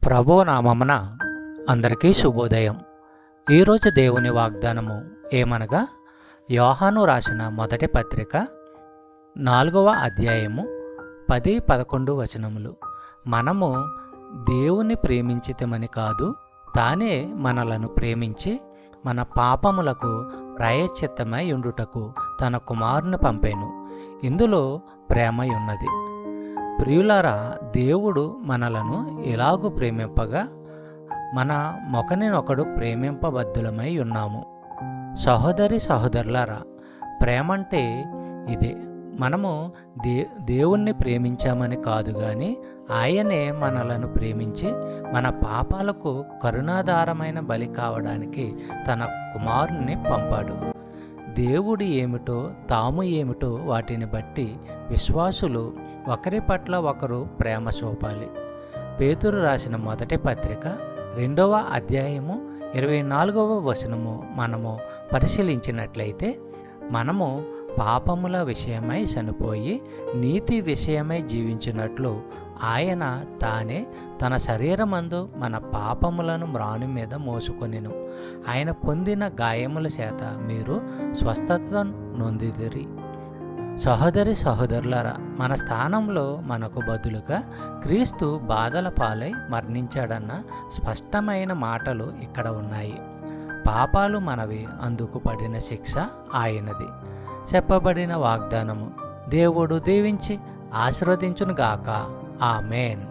ప్రభువు నామమున అందరికీ శుభోదయం. ఈరోజు దేవుని వాగ్దానము ఏమనగా, యోహాను రాసిన మొదటి పత్రిక 4వ అధ్యాయము 10-11 వచనములు. మనము దేవుని ప్రేమించితమని కాదు, తానే మనలను ప్రేమించి మన పాపములకు ప్రాయశ్చిత్తమై ఉండుటకు తన కుమారుని పంపెను. ఇందులో ప్రేమ ఉన్నది. ప్రియులారా, దేవుడు మనలను ఎలాగూ ప్రేమింపగా మన ఒకరినొకడు ప్రేమింపబద్ధులమై ఉన్నాము. సహోదరి సహోదరులారా, ప్రేమంటే ఇదే. మనము దేవుణ్ణి ప్రేమించామని కాదు గాని ఆయనే మనలను ప్రేమించి మన పాపాలకు కరుణాధారమైన బలి కావడానికి తన కుమారుని పంపాడు. దేవుడు ఏమిటో తాము ఏమిటో వాటిని బట్టి విశ్వాసులు ఒకరి పట్ల ఒకరు ప్రేమ చూపాలి. పేతురు రాసిన మొదటి పత్రిక 2వ అధ్యాయము 24వ వచనము మనము పరిశీలించినట్లయితే, మనము పాపముల విషయమై చనిపోయి నీతి విషయమై జీవించినట్లు ఆయన తానే తన శరీరమందు మన పాపములను మ్రాను మీద మోసుకొనెను. ఆయన పొందిన గాయముల చేత మీరు స్వస్థత నొందిదిరి. సహోదరి సహోదరులారా, మన స్థానంలో మనకు బదులుగా క్రీస్తు బాధల పాలై మరణించాడన్న స్పష్టమైన మాటలు ఇక్కడ ఉన్నాయి. పాపాలు మనవి, అందుకు పడిన శిక్ష ఆయనది. చెప్పబడిన వాగ్దానము దేవుడు దీవించి ఆశీర్వదించునుగాక. ఆమేన్.